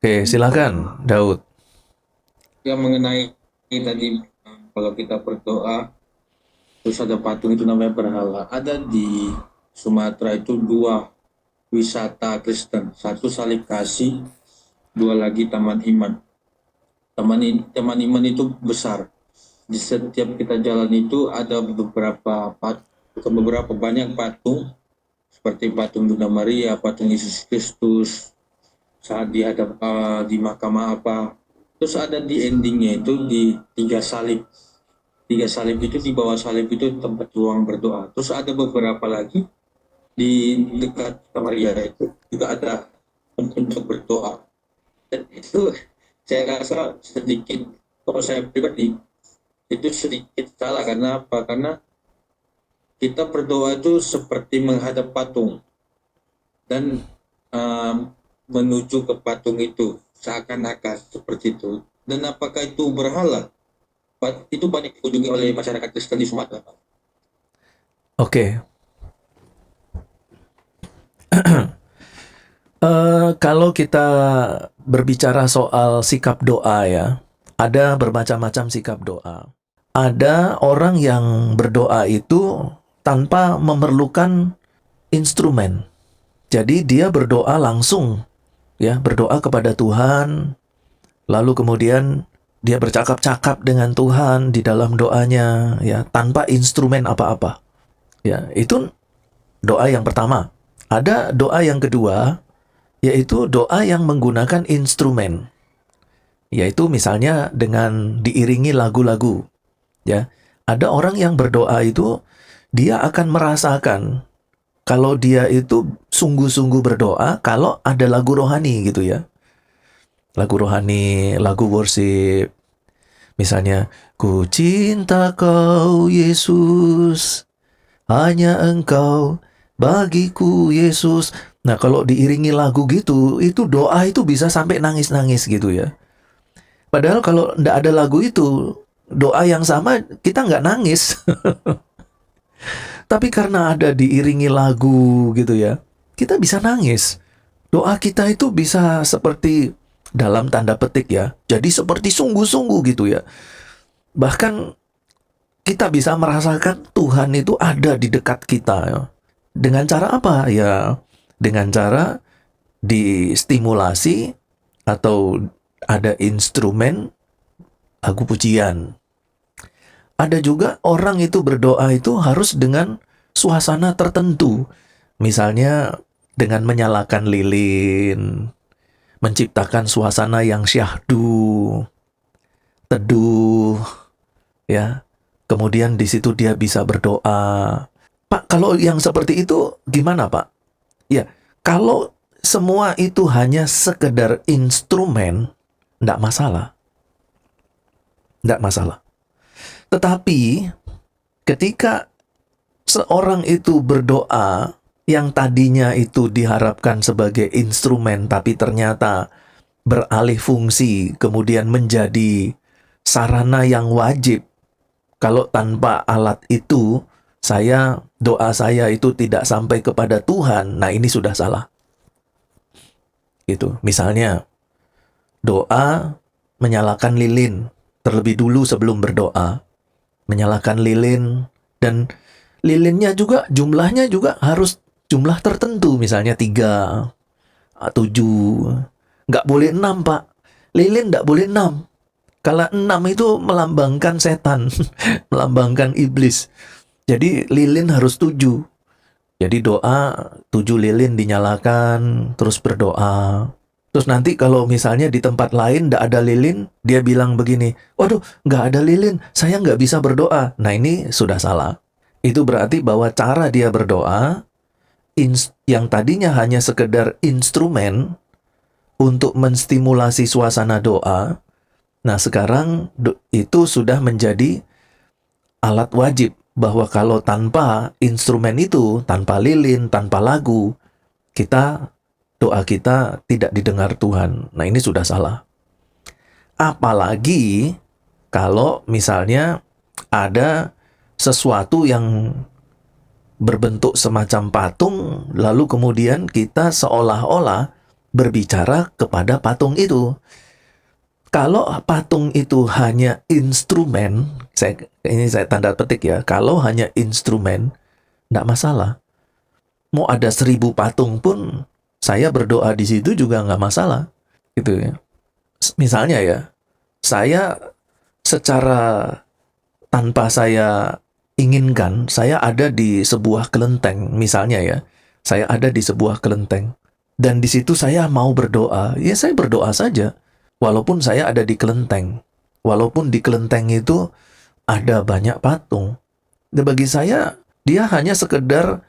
Oke, silakan, Daud. Ya mengenai tadi kalau kita berdoa terus ada patung itu namanya berhala. Ada di Sumatera itu dua wisata Kristen, satu Salib Kasih, dua lagi Taman Iman. Taman Iman itu besar. Di setiap kita jalan itu ada beberapa banyak patung seperti patung Bunda Maria, patung Yesus Kristus saat di mahkamah apa. Terus ada di endingnya itu di tiga salib. Tiga salib itu di bawah salib itu tempat ruang berdoa. Terus ada beberapa lagi di dekat Maria itu juga ada untuk berdoa. Dan itu saya rasa sedikit, kalau saya pribadi itu sedikit salah. Karena apa? Karena kita berdoa itu seperti menghadap patung dan um, menuju ke patung itu seakan-akan seperti itu. Dan apakah itu berhala? Itu banyak dikunjungi oleh masyarakat Kristen di Sumatera. Oke, kalau kita berbicara soal sikap doa ya, ada bermacam-macam sikap doa. Ada orang yang berdoa itu tanpa memerlukan instrumen. Jadi dia berdoa langsung, ya, berdoa kepada Tuhan, lalu kemudian dia bercakap-cakap dengan Tuhan di dalam doanya, ya, tanpa instrumen apa-apa. Ya, itu doa yang pertama. Ada doa yang kedua, yaitu doa yang menggunakan instrumen, yaitu misalnya dengan diiringi lagu-lagu. Ya, ada orang yang berdoa itu dia akan merasakan kalau dia itu sungguh-sungguh berdoa kalau ada lagu rohani gitu ya. Lagu rohani, lagu worship. Misalnya, ku cinta kau Yesus, hanya engkau bagiku Yesus. Nah, kalau diiringi lagu gitu, itu doa itu bisa sampai nangis-nangis gitu ya. Padahal kalau nggak ada lagu itu, doa yang sama kita nggak nangis. Tapi karena ada diiringi lagu gitu ya, kita bisa nangis. Doa kita itu bisa seperti dalam tanda petik ya, jadi seperti sungguh-sungguh gitu ya. Bahkan kita bisa merasakan Tuhan itu ada di dekat kita ya. Dengan cara apa ya? Dengan cara distimulasi atau ada instrumen lagu pujian. Ada juga orang itu berdoa itu harus dengan suasana tertentu. Misalnya dengan menyalakan lilin, menciptakan suasana yang syahdu, teduh, ya. Kemudian di situ dia bisa berdoa. Pak, kalau yang seperti itu gimana, Pak? Ya, kalau semua itu hanya sekedar instrumen, enggak masalah. Enggak masalah. Tetapi ketika seorang itu berdoa yang tadinya itu diharapkan sebagai instrumen tapi ternyata beralih fungsi kemudian menjadi sarana yang wajib. Kalau tanpa alat itu doa saya itu tidak sampai kepada Tuhan, nah ini sudah salah. Gitu. Misalnya doa menyalakan lilin terlebih dulu sebelum berdoa, menyalakan lilin, dan lilinnya juga jumlahnya juga harus jumlah tertentu, misalnya 3, 7, nggak boleh 6 Pak. Lilin nggak boleh 6. Kalau 6 itu melambangkan setan, melambangkan iblis. Jadi lilin harus 7. Jadi doa 7 lilin dinyalakan, terus berdoa. Terus nanti kalau misalnya di tempat lain nggak ada lilin, dia bilang begini, waduh nggak ada lilin, saya nggak bisa berdoa. Nah ini sudah salah. Itu berarti bahwa cara dia berdoa, yang tadinya hanya sekedar instrumen untuk menstimulasi suasana doa, nah sekarang itu sudah menjadi alat wajib bahwa kalau tanpa instrumen itu, tanpa lilin, tanpa lagu, doa kita tidak didengar Tuhan. Nah, ini sudah salah. Apalagi kalau misalnya ada sesuatu yang berbentuk semacam patung, lalu kemudian kita seolah-olah berbicara kepada patung itu. Kalau patung itu hanya instrumen, ini saya tanda petik ya, kalau hanya instrumen, nggak masalah. Mau ada 1000 patung pun, saya berdoa di situ juga nggak masalah. Gitu ya. Misalnya ya, saya secara tanpa saya inginkan, saya ada di sebuah kelenteng, misalnya ya, saya ada di sebuah kelenteng, dan di situ saya mau berdoa, ya saya berdoa saja, walaupun saya ada di kelenteng, walaupun di kelenteng itu ada banyak patung. Dan bagi saya, dia hanya sekedar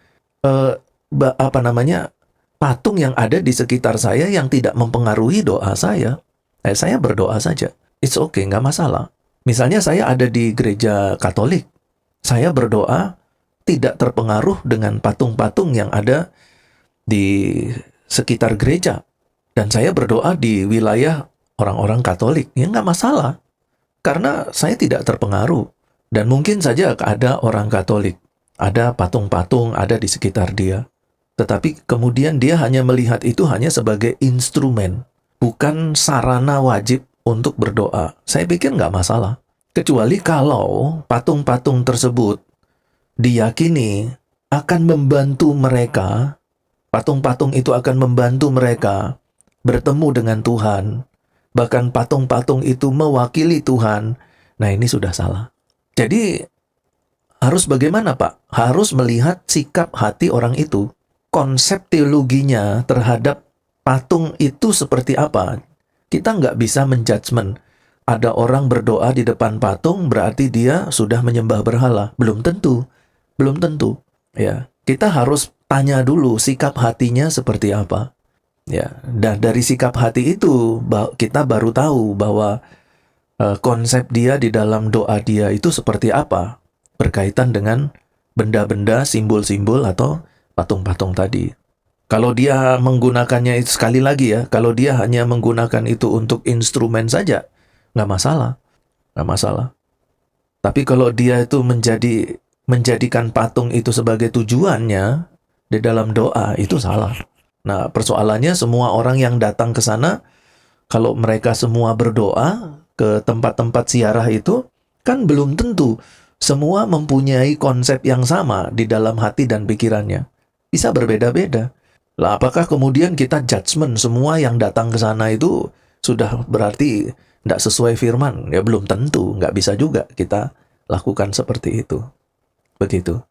patung yang ada di sekitar saya yang tidak mempengaruhi doa saya. Saya berdoa saja, it's okay, nggak masalah. Misalnya saya ada di gereja Katolik, saya berdoa tidak terpengaruh dengan patung-patung yang ada di sekitar gereja. Dan saya berdoa di wilayah orang-orang Katolik, ya nggak masalah. Karena saya tidak terpengaruh. Dan mungkin saja ada orang Katolik, ada patung-patung ada di sekitar dia. Tetapi kemudian dia hanya melihat itu hanya sebagai instrumen, bukan sarana wajib untuk berdoa. Saya pikir nggak masalah. Kecuali kalau patung-patung tersebut diyakini akan membantu mereka, patung-patung itu akan membantu mereka bertemu dengan Tuhan, bahkan patung-patung itu mewakili Tuhan. Nah, ini sudah salah. Jadi, harus bagaimana, Pak? Harus melihat sikap hati orang itu. Konsep teologinya terhadap patung itu seperti apa? Kita nggak bisa menjudgment. Ada orang berdoa di depan patung, berarti dia sudah menyembah berhala. Belum tentu. Belum tentu. Ya, kita harus tanya dulu sikap hatinya seperti apa. Ya, dan dari sikap hati itu kita baru tahu bahwa konsep dia di dalam doa dia itu seperti apa berkaitan dengan benda-benda, simbol-simbol atau patung-patung tadi. Kalau dia menggunakannya itu, sekali lagi ya, kalau dia hanya menggunakan itu untuk instrumen saja, nggak masalah, nggak masalah. Tapi kalau dia itu menjadikan patung itu sebagai tujuannya di dalam doa, itu salah. Nah, persoalannya semua orang yang datang ke sana, kalau mereka semua berdoa ke tempat-tempat ziarah itu, kan belum tentu semua mempunyai konsep yang sama di dalam hati dan pikirannya. Bisa berbeda-beda. Lah, apakah kemudian kita judgment semua yang datang ke sana itu sudah berarti tidak sesuai firman? Ya belum tentu, nggak bisa juga kita lakukan seperti itu. Begitu.